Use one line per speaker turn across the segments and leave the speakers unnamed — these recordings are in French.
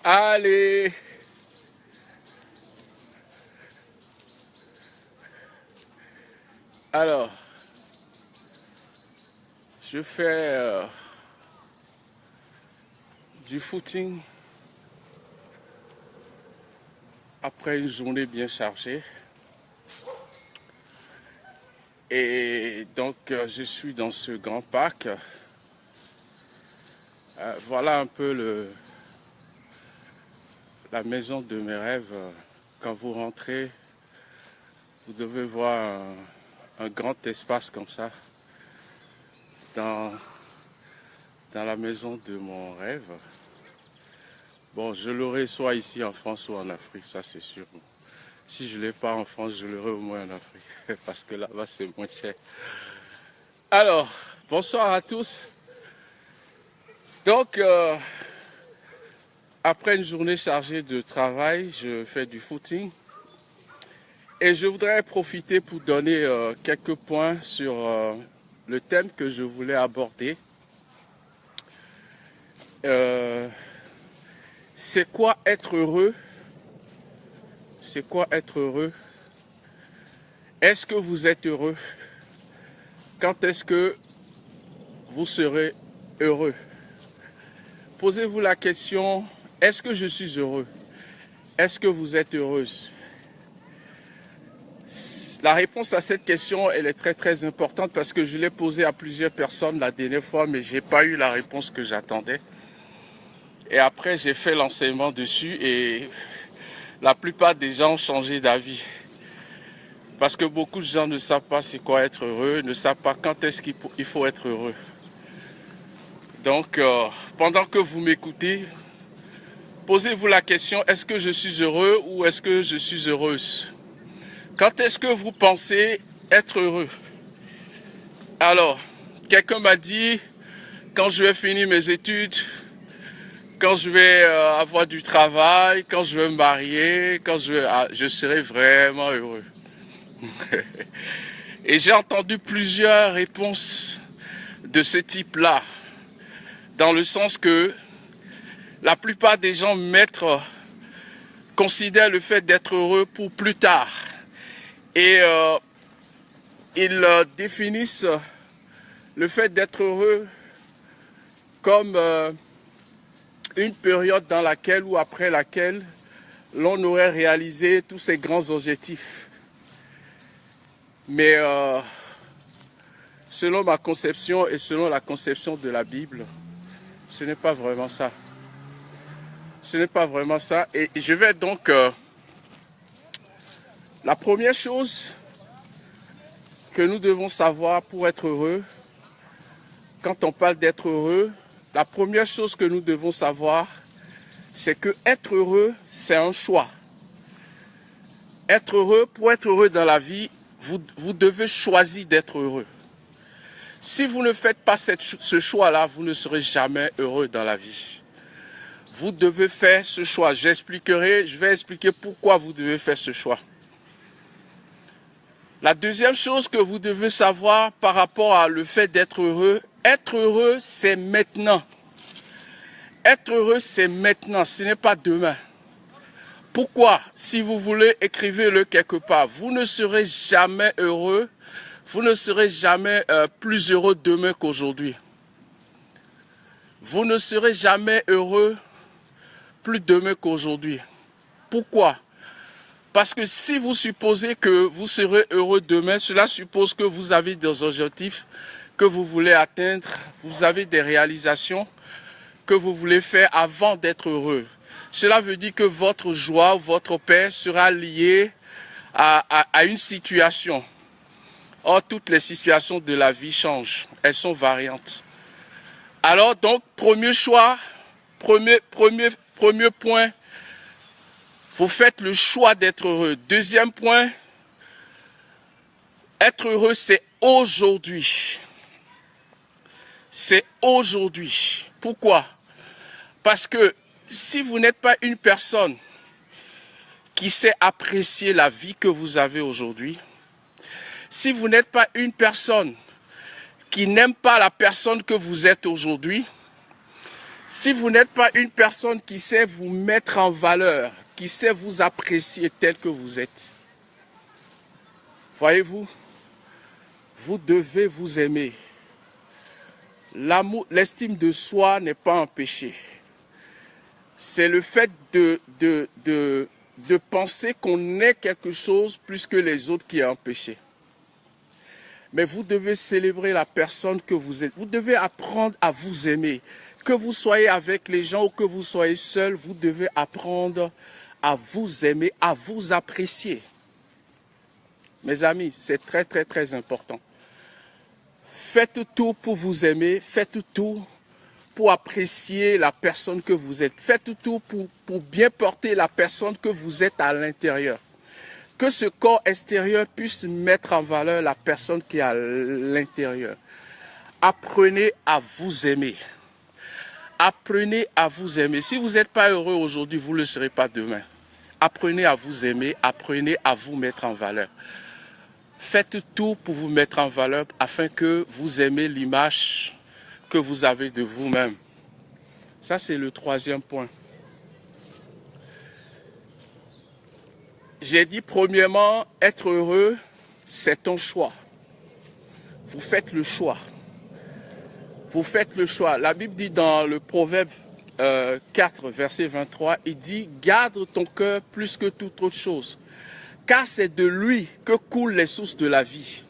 Allez. Alors, je fais du footing après une journée bien chargée. Et donc, je suis dans ce grand parc. Voilà un peu la maison de mes rêves. Quand vous rentrez, vous devez voir un grand espace comme ça dans la maison de mon rêve. Bon, je l'aurai soit ici en France ou en Afrique, ça c'est sûr. Si je ne l'ai pas en France, je l'aurai au moins en Afrique, parce que là-bas c'est moins cher. Alors, bonsoir à tous. Donc, après une journée chargée de travail, je fais du footing. Et je voudrais profiter pour donner quelques points sur le thème que je voulais aborder. C'est quoi être heureux? C'est quoi être heureux? Est-ce que vous êtes heureux? Quand est-ce que vous serez heureux? Posez-vous la question, est-ce que je suis heureux? Est-ce que vous êtes heureuse? La réponse à cette question, elle est très importante parce que je l'ai posée à plusieurs personnes la dernière fois, mais je n'ai pas eu la réponse que j'attendais. Et après, j'ai fait l'enseignement dessus et la plupart des gens ont changé d'avis. Parce que beaucoup de gens ne savent pas c'est quoi être heureux, ne savent pas quand est-ce qu'il faut être heureux. Donc, pendant que vous m'écoutez, posez-vous la question, est-ce que je suis heureux ou est-ce que je suis heureuse? Quand est-ce que vous pensez être heureux? Alors, quelqu'un m'a dit, quand je vais finir mes études, quand je vais avoir du travail, quand je vais me marier, je serai vraiment heureux. Et j'ai entendu plusieurs réponses de ce type-là, dans le sens que la plupart des gens considèrent le fait d'être heureux pour plus tard. Et ils définissent le fait d'être heureux comme une période dans laquelle ou après laquelle l'on aurait réalisé tous ces grands objectifs. Mais selon ma conception et selon la conception de la Bible, ce n'est pas vraiment ça. Ce n'est pas vraiment ça. Et je vais donc... la première chose que nous devons savoir pour être heureux, quand on parle d'être heureux, la première chose que nous devons savoir, c'est que être heureux, c'est un choix. Être heureux, pour être heureux dans la vie, vous devez choisir d'être heureux. Si vous ne faites pas ce choix-là, vous ne serez jamais heureux dans la vie. Vous devez faire ce choix. Je vais expliquer pourquoi vous devez faire ce choix. La deuxième chose que vous devez savoir par rapport à le fait d'être heureux, c'est maintenant. Être heureux, c'est maintenant, ce n'est pas demain. Pourquoi? Si vous voulez, écrivez-le quelque part. Vous ne serez jamais heureux, vous ne serez jamais plus heureux demain qu'aujourd'hui. Vous ne serez jamais heureux plus demain qu'aujourd'hui. Pourquoi? Parce que si vous supposez que vous serez heureux demain, cela suppose que vous avez des objectifs que vous voulez atteindre, vous avez des réalisations que vous voulez faire avant d'être heureux. Cela veut dire que votre joie, votre paix sera liée à une situation. Or, toutes les situations de la vie changent, elles sont variantes. Alors donc, premier choix, premier point, vous faites le choix d'être heureux. Deuxième point, être heureux, c'est aujourd'hui. C'est aujourd'hui. Pourquoi? Parce que si vous n'êtes pas une personne qui sait apprécier la vie que vous avez aujourd'hui, si vous n'êtes pas une personne qui n'aime pas la personne que vous êtes aujourd'hui, Si vous n'êtes pas une personne qui sait vous mettre en valeur, qui sait vous apprécier tel que vous êtes, voyez-vous, vous devez vous aimer. L'amour, l'estime de soi n'est pas un péché. C'est le fait de penser qu'on est quelque chose plus que les autres qui est un péché. Mais vous devez célébrer la personne que vous êtes. Vous devez apprendre à vous aimer. Que vous soyez avec les gens ou que vous soyez seul, vous devez apprendre à vous aimer, à vous apprécier. Mes amis, c'est très, très, très important. Faites tout pour vous aimer, faites tout pour apprécier la personne que vous êtes. Faites tout pour bien porter la personne que vous êtes à l'intérieur. Que ce corps extérieur puisse mettre en valeur la personne qui est à l'intérieur. Apprenez à vous aimer. Apprenez à vous aimer. Si vous n'êtes pas heureux aujourd'hui, vous ne le serez pas demain. Apprenez à vous aimer, apprenez à vous mettre en valeur. Faites tout pour vous mettre en valeur afin que vous aimez l'image que vous avez de vous-même. Ça, c'est le troisième point. J'ai dit premièrement, être heureux, c'est un choix. Vous faites le choix. Vous faites le choix. La Bible dit dans le Proverbe 4, verset 23, il dit « Garde ton cœur plus que toute autre chose, car c'est de lui que coulent les sources de la vie. »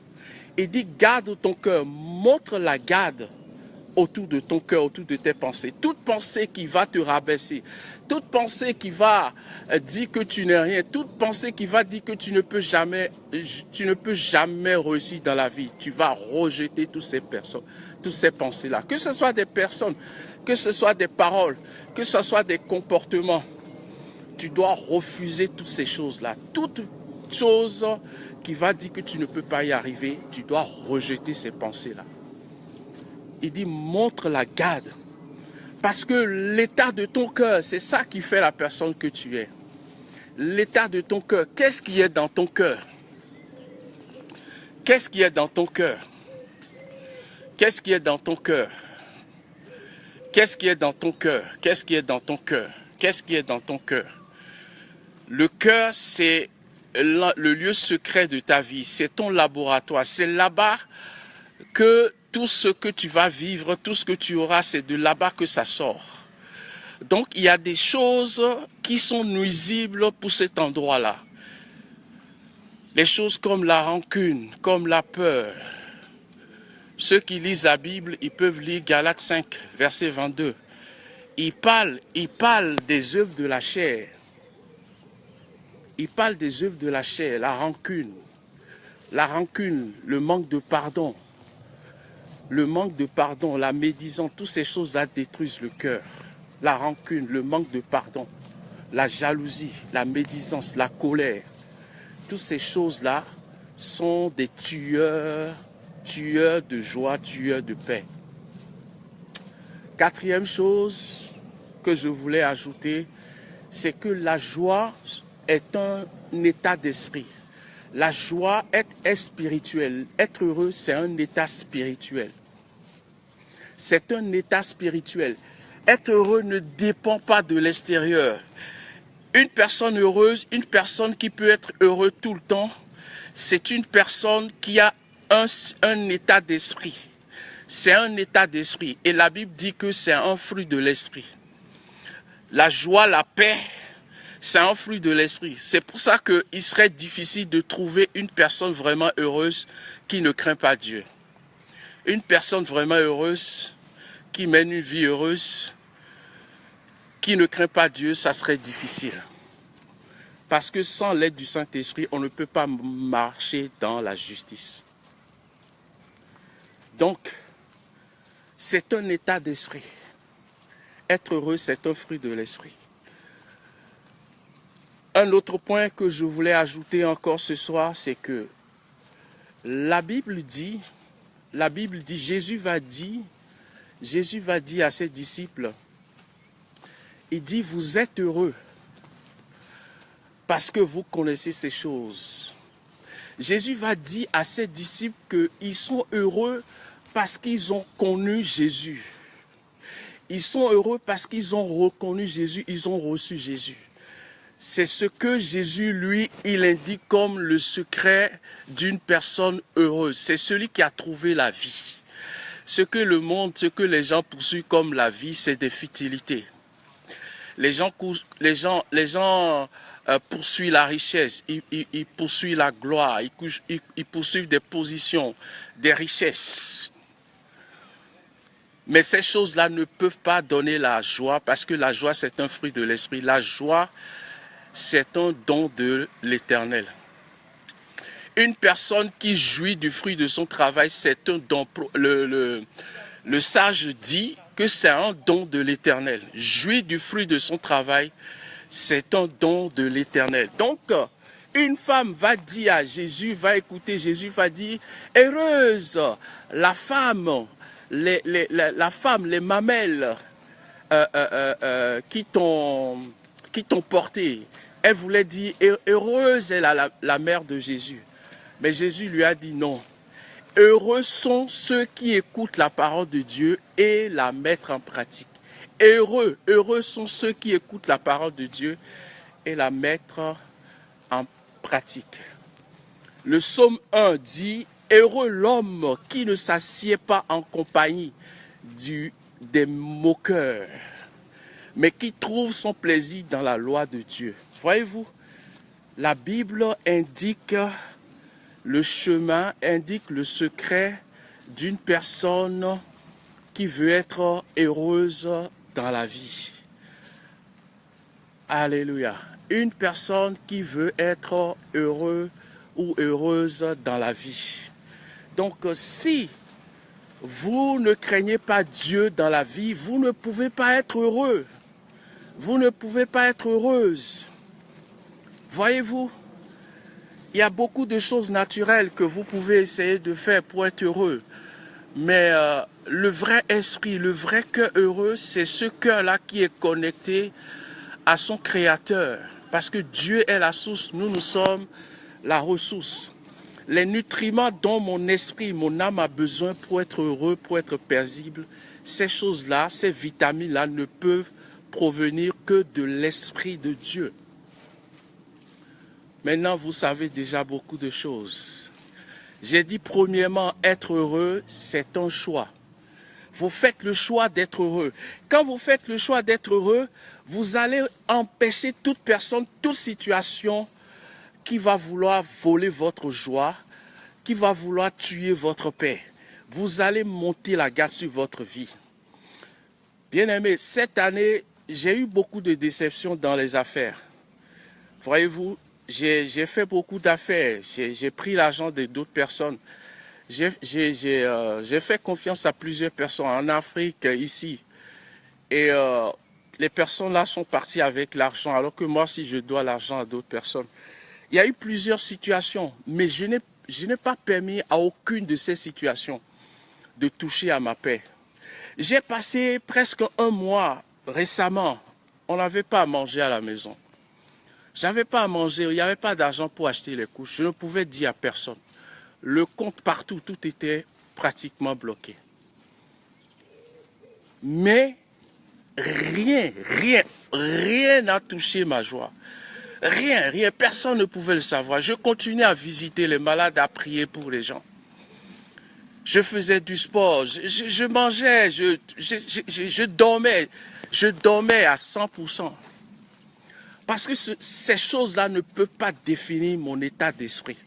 Il dit « Garde ton cœur, montre la garde autour de ton cœur, autour de tes pensées. Toute pensée qui va te rabaisser, toute pensée qui va dire que tu n'es rien, toute pensée qui va dire que tu ne peux jamais réussir dans la vie, tu vas rejeter toutes ces personnes, toutes ces pensées-là. Que ce soit des personnes, que ce soit des paroles, que ce soit des comportements, tu dois refuser toutes ces choses-là. Toute chose qui va dire que tu ne peux pas y arriver, tu dois rejeter ces pensées-là. Il dit, montre la garde. Parce que l'état de ton cœur, c'est ça qui fait la personne que tu es. L'état de ton cœur. Qu'est-ce qui est dans ton cœur? Qu'est-ce qui est dans ton cœur? Qu'est-ce qui est dans ton cœur? Qu'est-ce qui est dans ton cœur? Qu'est-ce qui est dans ton cœur? Qu'est-ce qui est dans ton cœur? Le cœur, c'est le lieu secret de ta vie. C'est ton laboratoire. C'est là-bas que tout ce que tu vas vivre, tout ce que tu auras, c'est de là-bas que ça sort. Donc, il y a des choses qui sont nuisibles pour cet endroit-là. Les choses comme la rancune, comme la peur. Ceux qui lisent la Bible, ils peuvent lire Galates 5, verset 22. Il parle des œuvres de la chair. Il parle des œuvres de la chair, la rancune, le manque de pardon. Le manque de pardon, la médisance, toutes ces choses-là détruisent le cœur. La rancune, le manque de pardon, la jalousie, la médisance, la colère. Toutes ces choses-là sont des tueurs de joie, tueurs de paix. Quatrième chose que je voulais ajouter, c'est que la joie est un état d'esprit. La joie est spirituelle. Être heureux, c'est un état spirituel. C'est un état spirituel. Être heureux ne dépend pas de l'extérieur. Une personne heureuse, une personne qui peut être heureuse tout le temps, c'est une personne qui a un état d'esprit. C'est un état d'esprit. Et la Bible dit que c'est un fruit de l'esprit. La joie, la paix, c'est un fruit de l'esprit. C'est pour ça qu'il serait difficile de trouver une personne vraiment heureuse qui ne craint pas Dieu. Une personne vraiment heureuse, qui mène une vie heureuse, qui ne craint pas Dieu, ça serait difficile. Parce que sans l'aide du Saint-Esprit, on ne peut pas marcher dans la justice. Donc, c'est un état d'esprit. Être heureux, c'est un fruit de l'esprit. Un autre point que je voulais ajouter encore ce soir, c'est que la Bible dit, Jésus va dire à ses disciples, il dit, vous êtes heureux parce que vous connaissez ces choses. Jésus va dire à ses disciples qu'ils sont heureux parce qu'ils ont connu Jésus. Ils sont heureux parce qu'ils ont reconnu Jésus, ils ont reçu Jésus. C'est ce que Jésus, lui, il indique comme le secret d'une personne heureuse. C'est celui qui a trouvé la vie. Ce que le monde, ce que les gens poursuivent comme la vie, c'est des futilités. Les gens poursuivent la richesse, ils poursuivent la gloire, ils poursuivent des positions, des richesses. Mais ces choses-là ne peuvent pas donner la joie parce que la joie, c'est un fruit de l'esprit. La joie, c'est un don de l'Éternel. Une personne qui jouit du fruit de son travail, c'est un don. Le sage dit que c'est un don de l'Éternel. Jouir du fruit de son travail, c'est un don de l'Éternel. Donc, une femme va dire à Jésus, va écouter Jésus, va dire, heureuse la femme, les mamelles qui t'ont porté. Elle voulait dire, heureuse est la mère de Jésus. Mais Jésus lui a dit non. Heureux sont ceux qui écoutent la parole de Dieu et la mettent en pratique. Heureux sont ceux qui écoutent la parole de Dieu et la mettent en pratique. Le psaume 1 dit, heureux l'homme qui ne s'assied pas en compagnie des moqueurs, mais qui trouve son plaisir dans la loi de Dieu. Voyez-vous, la Bible indique le chemin, indique le secret d'une personne qui veut être heureuse dans la vie. Alléluia. Une personne qui veut être heureux ou heureuse dans la vie. Donc, si vous ne craignez pas Dieu dans la vie, vous ne pouvez pas être heureux. Vous ne pouvez pas être heureuse. Voyez-vous, il y a beaucoup de choses naturelles que vous pouvez essayer de faire pour être heureux. Mais le vrai esprit, le vrai cœur heureux, c'est ce cœur-là qui est connecté à son Créateur. Parce que Dieu est la source, nous sommes la ressource. Les nutriments dont mon esprit, mon âme a besoin pour être heureux, pour être paisible, ces choses-là, ces vitamines-là ne peuvent provenir que de l'Esprit de Dieu. Maintenant, vous savez déjà beaucoup de choses. J'ai dit premièrement, être heureux, c'est un choix. Vous faites le choix d'être heureux. Quand vous faites le choix d'être heureux, vous allez empêcher toute personne, toute situation qui va vouloir voler votre joie, qui va vouloir tuer votre paix. Vous allez monter la garde sur votre vie. Bien-aimés, cette année, j'ai eu beaucoup de déceptions dans les affaires. Voyez-vous, j'ai fait beaucoup d'affaires. J'ai pris l'argent de d'autres personnes. J'ai fait confiance à plusieurs personnes en Afrique, ici. Et les personnes là sont parties avec l'argent, alors que moi, si je dois l'argent à d'autres personnes. Il y a eu plusieurs situations, mais je n'ai pas permis à aucune de ces situations de toucher à ma paix. J'ai passé presque un mois récemment. On n'avait pas à manger à la maison. J'avais pas à manger, il n'y avait pas d'argent pour acheter les couches. Je ne pouvais dire à personne. Le compte partout, tout était pratiquement bloqué. Mais rien n'a touché ma joie. Rien, personne ne pouvait le savoir. Je continuais à visiter les malades, à prier pour les gens. Je faisais du sport, je mangeais, je dormais à 100%. Parce que ces choses-là ne peuvent pas définir mon état d'esprit.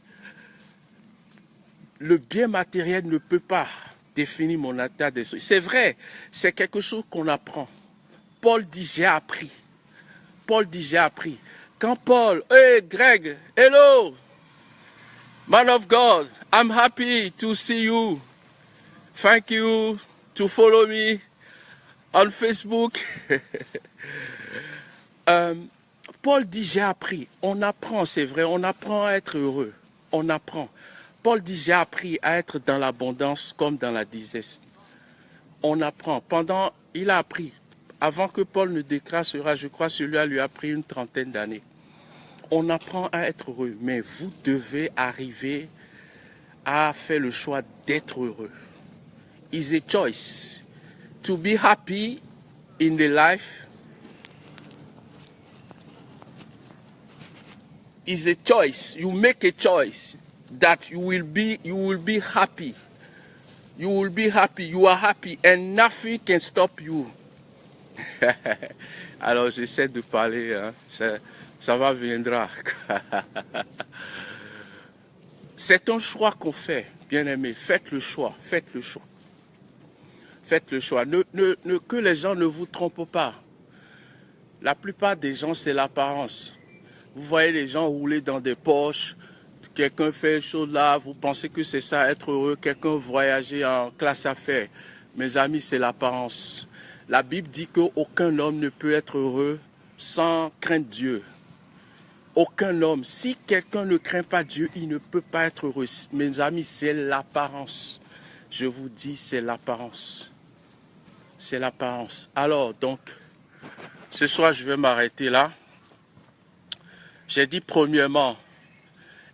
Le bien matériel ne peut pas définir mon état d'esprit. C'est vrai, c'est quelque chose qu'on apprend. Paul dit, j'ai appris. Quand Paul, hey Greg, hello, man of God, I'm happy to see you. Thank you to follow me on Facebook. Paul dit, j'ai appris. On apprend, c'est vrai, on apprend à être heureux. On apprend. Paul dit, j'ai appris à être dans l'abondance comme dans la disette. On apprend. Il a appris. Avant que Paul ne déclare cela, je crois que celui-là lui a pris une 30aine d'années. On apprend à être heureux, mais vous devez arriver à faire le choix d'être heureux. It's a choice. To be happy in the life is a choice. You make a choice that you will be happy. You will be happy. You are happy and nothing can stop you. Alors j'essaie de parler, hein. Ça va viendra. C'est un choix qu'on fait, bien aimé. Faites le choix, faites le choix. Faites le choix. Que les gens ne vous trompent pas. La plupart des gens, c'est l'apparence. Vous voyez les gens rouler dans des Porsche, quelqu'un fait une chose là, vous pensez que c'est ça, être heureux, quelqu'un voyager en classe affaires. Mes amis, c'est l'apparence. La Bible dit qu'aucun homme ne peut être heureux sans craindre Dieu. Aucun homme. Si quelqu'un ne craint pas Dieu, il ne peut pas être heureux. Mes amis, c'est l'apparence. Je vous dis, c'est l'apparence. C'est l'apparence. Alors, donc, ce soir, je vais m'arrêter là. J'ai dit, premièrement,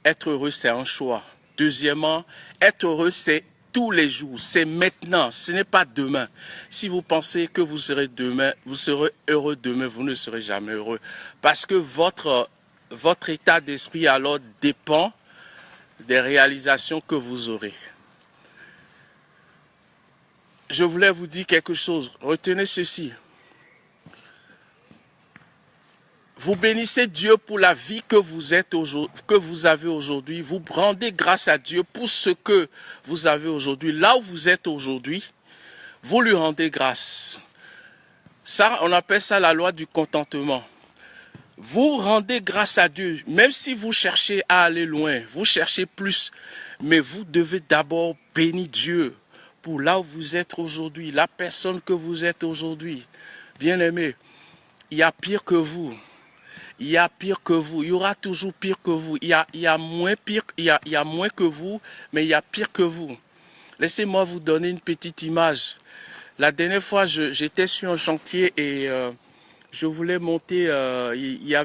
être heureux, c'est un choix. Deuxièmement, être heureux, c'est tous les jours. C'est maintenant. Ce n'est pas demain. Si vous pensez que vous serez heureux demain, vous ne serez jamais heureux. Parce que votre état d'esprit alors dépend des réalisations que vous aurez. Je voulais vous dire quelque chose. Retenez ceci. Vous bénissez Dieu pour la vie que vous avez aujourd'hui. Vous rendez grâce à Dieu pour ce que vous avez aujourd'hui. Là où vous êtes aujourd'hui, vous lui rendez grâce. Ça, on appelle ça la loi du contentement. Vous rendez grâce à Dieu, même si vous cherchez à aller loin, vous cherchez plus, mais vous devez d'abord bénir Dieu pour là où vous êtes aujourd'hui, la personne que vous êtes aujourd'hui. Bien-aimé, il y a pire que vous. Il y a pire que vous. Il y aura toujours pire que vous. Il y a moins pire, il y a moins que vous, mais il y a pire que vous. Laissez-moi vous donner une petite image. La dernière fois, j'étais sur un chantier et je voulais monter. Il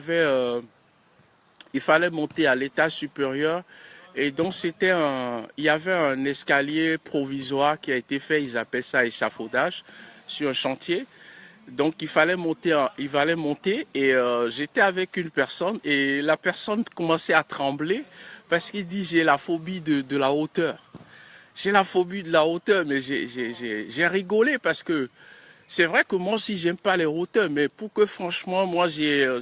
fallait monter à l'étage supérieur. Et donc, il y avait un escalier provisoire qui a été fait. Ils appellent ça échafaudage sur un chantier. Donc, il fallait monter et j'étais avec une personne et la personne commençait à trembler parce qu'il dit j'ai la phobie de la hauteur. J'ai la phobie de la hauteur, mais j'ai rigolé parce que c'est vrai que moi aussi j'aime pas les hauteurs, mais pour que franchement moi j'ai un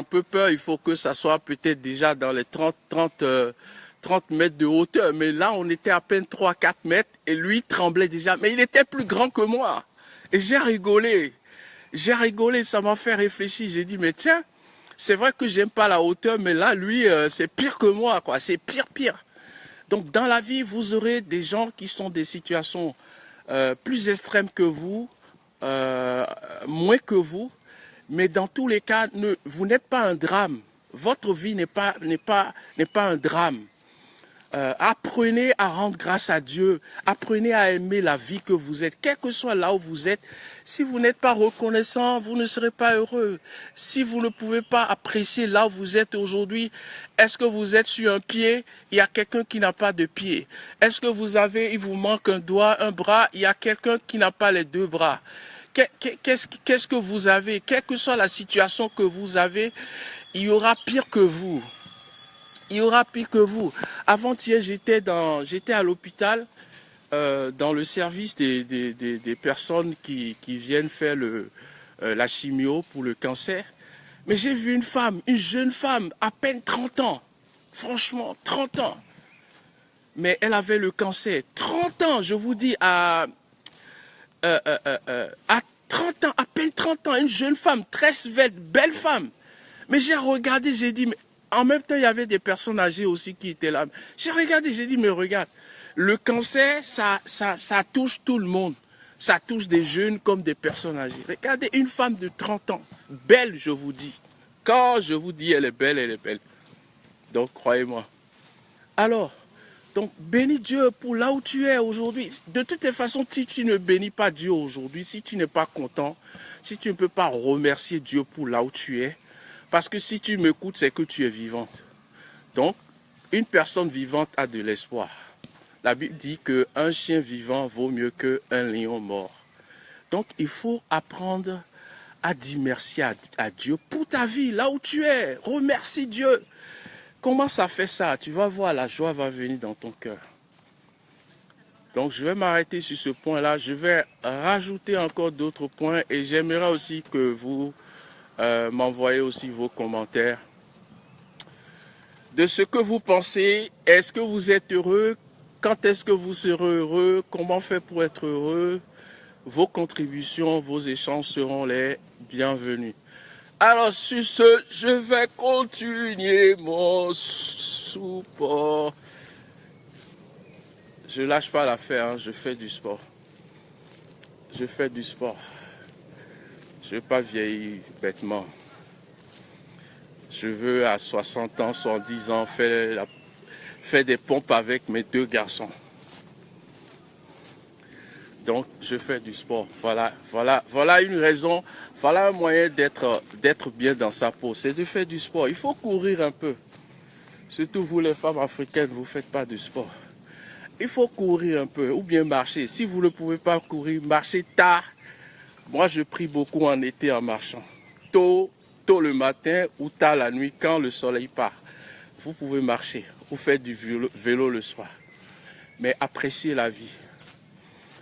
peu peur, il faut que ça soit peut-être déjà dans les 30 mètres de hauteur. Mais là on était à peine 3-4 mètres et lui tremblait déjà, mais il était plus grand que moi. Et j'ai rigolé, ça m'a fait réfléchir. J'ai dit, mais tiens, c'est vrai que j'aime pas la hauteur, mais là, lui, c'est pire que moi, quoi. C'est pire. Donc, dans la vie, vous aurez des gens qui sont des situations plus extrêmes que vous, moins que vous, mais dans tous les cas, vous n'êtes pas un drame. Votre vie n'est pas un drame. Apprenez à rendre grâce à Dieu, apprenez à aimer la vie que vous êtes, quel que soit là où vous êtes. Si vous n'êtes pas reconnaissant, vous ne serez pas heureux. Si vous ne pouvez pas apprécier là où vous êtes aujourd'hui, est-ce que vous êtes sur un pied? Il y a quelqu'un qui n'a pas de pied. Est-ce que il vous manque un doigt, un bras? Il y a quelqu'un qui n'a pas les deux bras. Qu'est-ce que vous avez? Quelle que soit la situation que vous avez, il y aura pire que vous. Il y aura pire que vous. Avant-hier, j'étais à l'hôpital, dans le service des personnes qui viennent faire la chimio pour le cancer. Mais j'ai vu une jeune femme, à peine 30 ans. Franchement, 30 ans. Mais elle avait le cancer. 30 ans, je vous dis, à 30 ans, à peine 30 ans, une jeune femme, très svelte, belle femme. Mais j'ai regardé, j'ai dit, mais en même temps, il y avait des personnes âgées aussi qui étaient là. J'ai regardé, j'ai dit, mais regarde, le cancer, ça touche tout le monde. Ça touche des jeunes comme des personnes âgées. Regardez, une femme de 30 ans, belle, je vous dis. Quand je vous dis, elle est belle, elle est belle. Donc, croyez-moi. Alors, donc, bénis Dieu pour là où tu es aujourd'hui. De toutes les façons, si tu ne bénis pas Dieu aujourd'hui, si tu n'es pas content, si tu ne peux pas remercier Dieu pour là où tu es, parce que si tu m'écoutes, c'est que tu es vivante. Donc, une personne vivante a de l'espoir. La Bible dit qu'un chien vivant vaut mieux qu'un lion mort. Donc, il faut apprendre à dire merci à Dieu pour ta vie, là où tu es. Remercie Dieu. Commence à faire ça. Tu vas voir, la joie va venir dans ton cœur. Donc, je vais m'arrêter sur ce point-là. Je vais rajouter encore d'autres points et j'aimerais aussi que vous m'envoyez aussi vos commentaires de ce que vous pensez. Est-ce que vous êtes heureux? Quand est-ce que vous serez heureux? Comment faire pour être heureux? Vos contributions, vos échanges seront les bienvenus. Alors, sur ce, je vais continuer mon support. Je lâche pas l'affaire, hein, je fais du sport. Je fais du sport. Je ne veux pas vieillir bêtement. Je veux à 60 ans, 70 ans faire des pompes avec mes 2 garçons. Donc, je fais du sport. Voilà une raison, voilà un moyen d'être bien dans sa peau. C'est de faire du sport. Il faut courir un peu. Surtout vous, les femmes africaines, vous ne faites pas du sport. Il faut courir un peu ou bien marcher. Si vous ne pouvez pas courir, marchez tard. Moi, je prie beaucoup en été en marchant. Tôt le matin ou tard la nuit quand le soleil part. Vous pouvez marcher ou faire du vélo le soir. Mais appréciez la vie.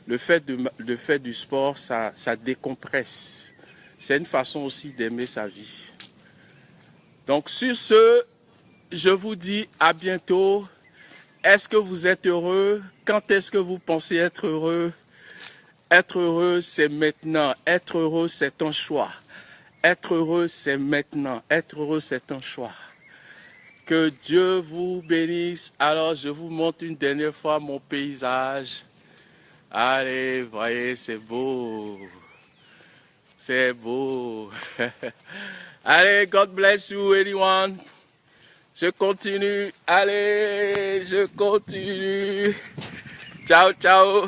Le fait de faire du sport, ça décompresse. C'est une façon aussi d'aimer sa vie. Donc sur ce, je vous dis à bientôt. Est-ce que vous êtes heureux? Quand est-ce que vous pensez être heureux? Être heureux, c'est maintenant. Être heureux, c'est un choix. Être heureux, c'est maintenant. Être heureux, c'est un choix. Que Dieu vous bénisse. Alors, je vous montre une dernière fois mon paysage. Allez, voyez, c'est beau. C'est beau. Allez, God bless you, everyone. Je continue. Allez, je continue. Ciao, ciao.